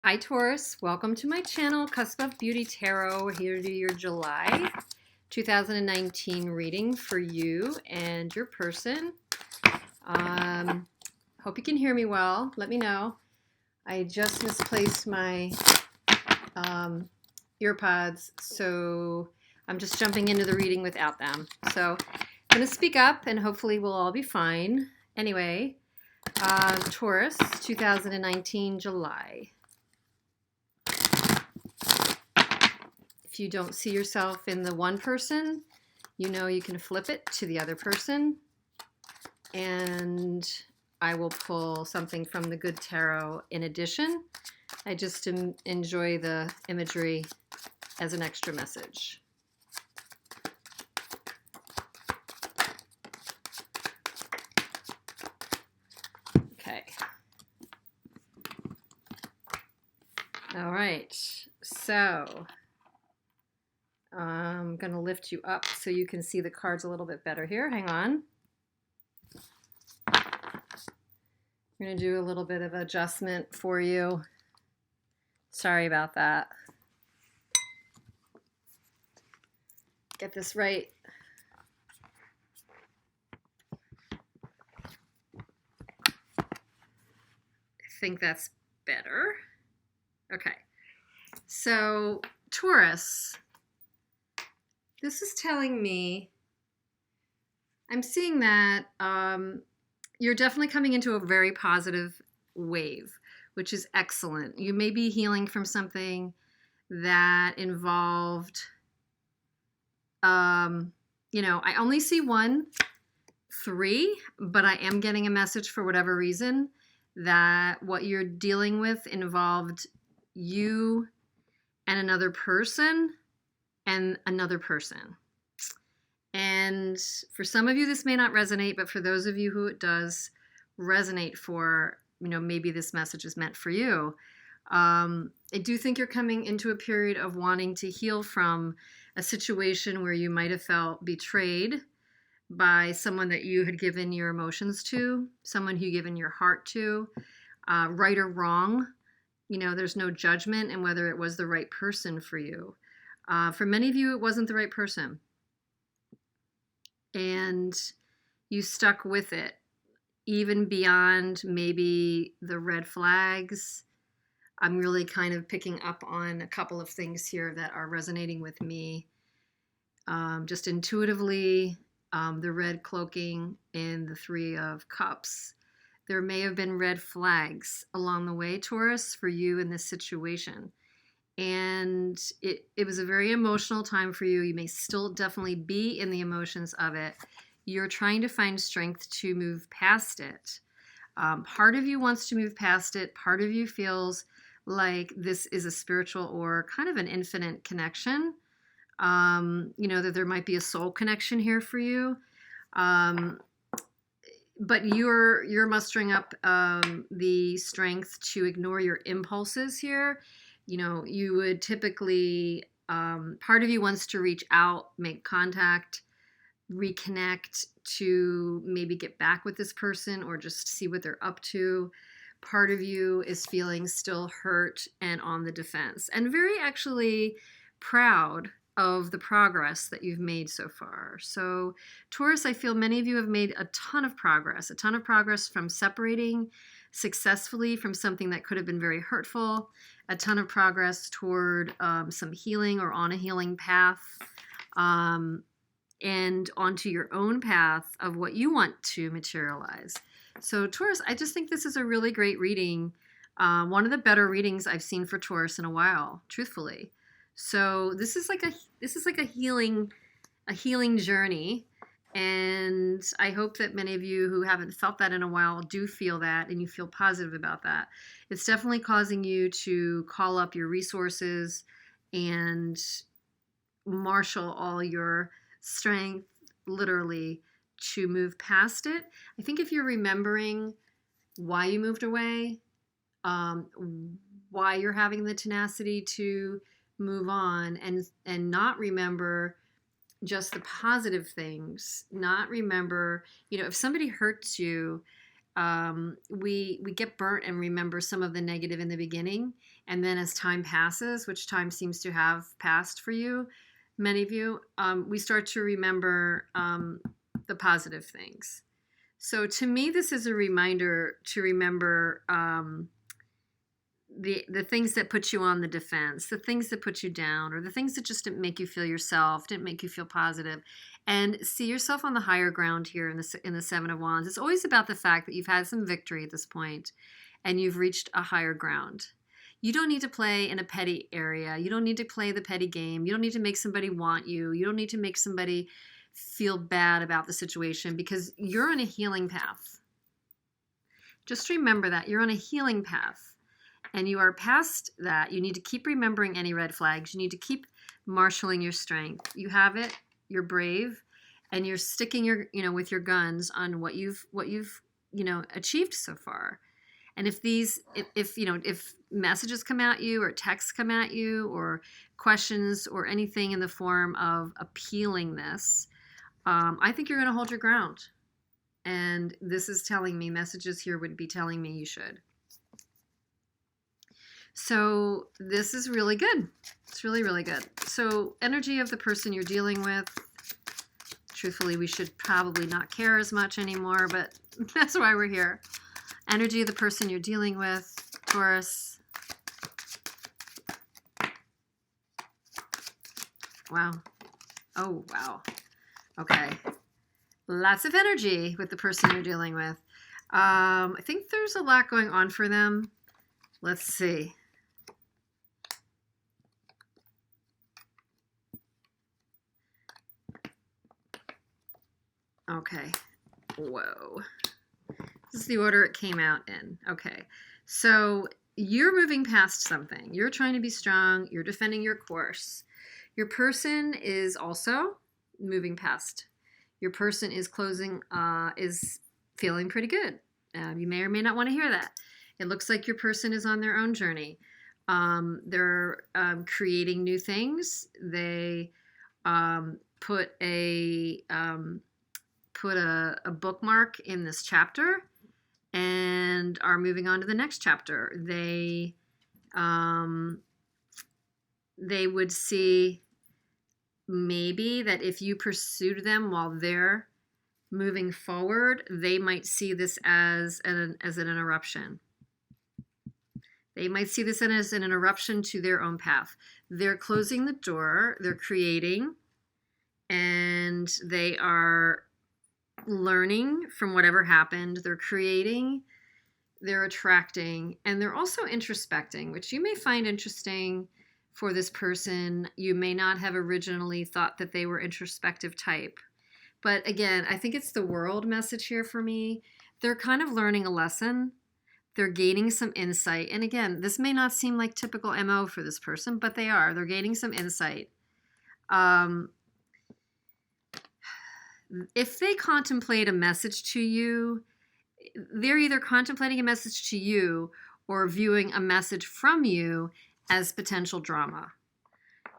Hi Taurus, welcome to my channel, Cusp of Beauty Tarot. We're here to do your July 2019 reading for you and your person. Hope you can hear me well. Let me know. I just misplaced my earpods, so I'm just jumping into the reading without them. So I'm going to speak up and hopefully we'll all be fine. Anyway, Taurus, 2019 July. If you don't see yourself in the one person, you know you can flip it to the other person. And I will pull something from the Good Tarot in addition. I just enjoy the imagery as an extra message. Okay. All right. So I'm going to lift you up so you can see the cards a little bit better here. Hang on. I'm going to do a little bit of adjustment for you. Sorry about that. Get this right. I think that's better. Okay. So, Taurus, this is telling me, I'm seeing that you're definitely coming into a very positive wave, which is excellent. You may be healing from something that involved, I only see 1, 3, but I am getting a message for whatever reason that what you're dealing with involved you and another person and another person. And for some of you, this may not resonate, but for those of you who it does resonate for, maybe this message is meant for you. I do think you're coming into a period of wanting to heal from a situation where you might have felt betrayed by someone that you had given your emotions to, someone who you've given your heart to, right or wrong. There's no judgment in whether it was the right person for you. For many of you, it wasn't the right person. And you stuck with it, even beyond maybe the red flags. I'm really kind of picking up on a couple of things here that are resonating with me. Just intuitively, the red cloaking and the 3 of Cups. There may have been red flags along the way, Taurus, for you in this situation. And it was a very emotional time for you. You may still definitely be in the emotions of it. You're trying to find strength to move past it. Part of you wants to move past it. Part of you feels like this is a spiritual or kind of an infinite connection. That there might be a soul connection here for you. But you're mustering up the strength to ignore your impulses here. You would typically, part of you wants to reach out, make contact, reconnect to maybe get back with this person or just see what they're up to. Part of you is feeling still hurt and on the defense and very actually proud of the progress that you've made so far. So Taurus, I feel many of you have made a ton of progress from separating successfully from something that could have been very hurtful, a ton of progress toward some healing or on a healing path, and onto your own path of what you want to materialize. So Taurus, I just think this is a really great reading. One of the better readings I've seen for Taurus in a while, truthfully. So this is like a healing journey, and I hope that many of you who haven't felt that in a while do feel that, and you feel positive about that. It's definitely causing you to call up your resources and marshal all your strength, literally, to move past it. I think if you're remembering why you moved away, why you're having the tenacity to move on and not remember just the positive things, not remember, if somebody hurts you, we get burnt and remember some of the negative in the beginning, and then as time passes, which time seems to have passed for you, many of you, we start to remember the positive things. So to me, this is a reminder to remember the things that put you on the defense, the things that put you down, or the things that just didn't make you feel yourself, didn't make you feel positive, and see yourself on the higher ground here in the Seven of Wands. It's always about the fact that you've had some victory at this point, and you've reached a higher ground. You don't need to play in a petty area. You don't need to play the petty game. You don't need to make somebody want you. You don't need to make somebody feel bad about the situation, because you're on a healing path. Just remember that you're on a healing path. And you are past that. You need to keep remembering any red flags. You need to keep marshaling your strength. You have it. You're brave, and you're sticking your, with your guns on what you've, achieved so far. And if messages come at you, or texts come at you, or questions, or anything in the form of appealing this, I think you're going to hold your ground. And this is telling me, messages here would be telling me you should. So this is really good. It's really, really good. So energy of the person you're dealing with. Truthfully, we should probably not care as much anymore, but that's why we're here. Energy of the person you're dealing with, Taurus. Wow. Oh, wow. Okay. Lots of energy with the person you're dealing with. I think there's a lot going on for them. Let's see. Okay. Whoa. This is the order it came out in. Okay. So you're moving past something. You're trying to be strong. You're defending your course. Your person is also moving past. Your person is is feeling pretty good. You may or may not want to hear that. It looks like your person is on their own journey. They're creating new things. They put a bookmark in this chapter and are moving on to the next chapter. They would see maybe that if you pursued them while they're moving forward, they might see this as an interruption. They might see this as an interruption to their own path. They're closing the door, they're creating, and they are learning from whatever happened. They're creating, they're attracting, and they're also introspecting, which you may find interesting for this person. You may not have originally thought that they were introspective type. But again, I think it's the world message here for me. They're kind of learning a lesson. They're gaining some insight. And again, this may not seem like typical MO for this person, but they are. They're gaining some insight. If they contemplate a message to you, they're either contemplating a message to you or viewing a message from you as potential drama.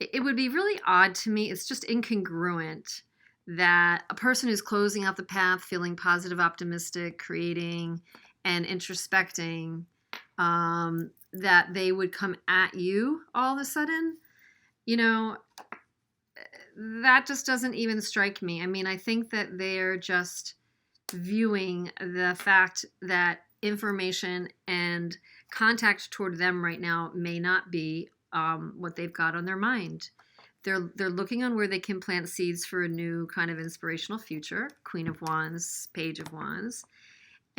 It would be really odd to me. It's just incongruent that a person who's closing out the path, feeling positive, optimistic, creating, and introspecting, that they would come at you all of a sudden. That just doesn't even strike me. I mean, I think that they're just viewing the fact that information and contact toward them right now may not be what they've got on their mind. They're looking on where they can plant seeds for a new kind of inspirational future. Queen of Wands, Page of Wands.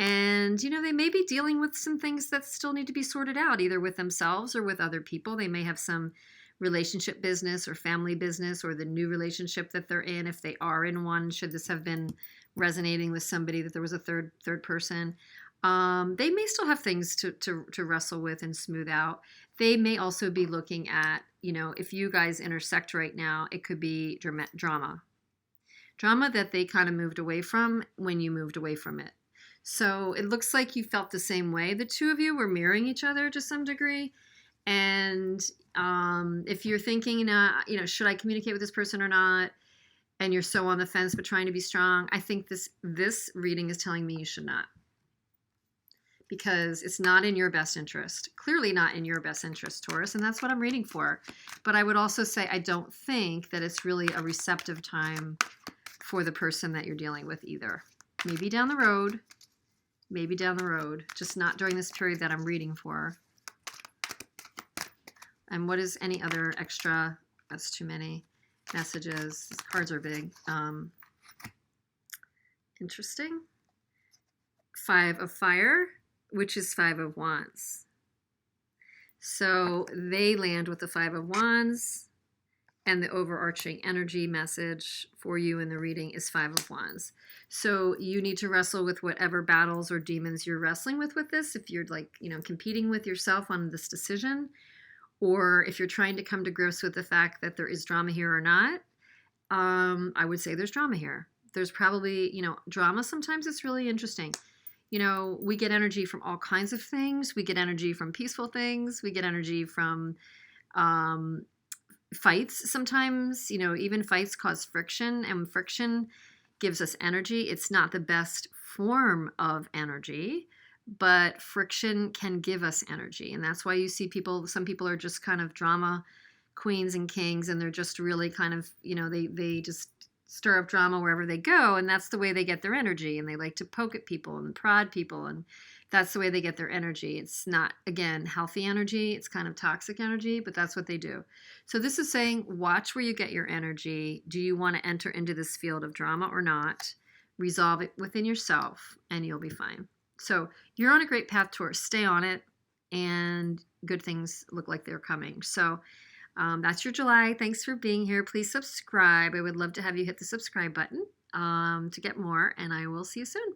And, they may be dealing with some things that still need to be sorted out, either with themselves or with other people. They may have some relationship business or family business, or the new relationship that they're in, if they are in one, should this have been resonating with somebody, that there was a third person. They may still have things to wrestle with and smooth out. They may also be looking at, if you guys intersect right now, it could be drama that they kind of moved away from when you moved away from it. So it looks like you felt the same way. The two of you were mirroring each other to some degree. And if you're thinking, should I communicate with this person or not? And you're so on the fence but trying to be strong, I think this reading is telling me you should not. because it's not in your best interest. Clearly not in your best interest, Taurus, and that's what I'm reading for. But I would also say I don't think that it's really a receptive time for the person that you're dealing with either. Maybe down the road, just not during this period that I'm reading for. And what is any other extra? That's too many messages. These cards are big. Interesting. 5 of Fire, which is 5 of Wands. So they land with the 5 of Wands, and the overarching energy message for you in the reading is 5 of Wands. So you need to wrestle with whatever battles or demons you're wrestling with this. If you're like, competing with yourself on this decision, or if you're trying to come to grips with the fact that there is drama here or not, I would say there's drama here. There's probably, drama. Sometimes it's really interesting. We get energy from all kinds of things. We get energy from peaceful things. We get energy from fights sometimes. Even fights cause friction, and friction gives us energy. It's not the best form of energy, but friction can give us energy. And that's why you see some people are just kind of drama queens and kings, and they're just really kind of, they just stir up drama wherever they go, and that's the way they get their energy. And they like to poke at people and prod people, and that's the way they get their energy. It's not, again, healthy energy. It's kind of toxic energy, but that's what they do. So this is saying, watch where you get your energy. Do you want to enter into this field of drama or not? Resolve it within yourself, and you'll be fine. So you're on a great path, Taurus. Stay on it, and good things look like they're coming. So that's your July. Thanks for being here. Please subscribe. I would love to have you hit the subscribe button to get more, and I will see you soon.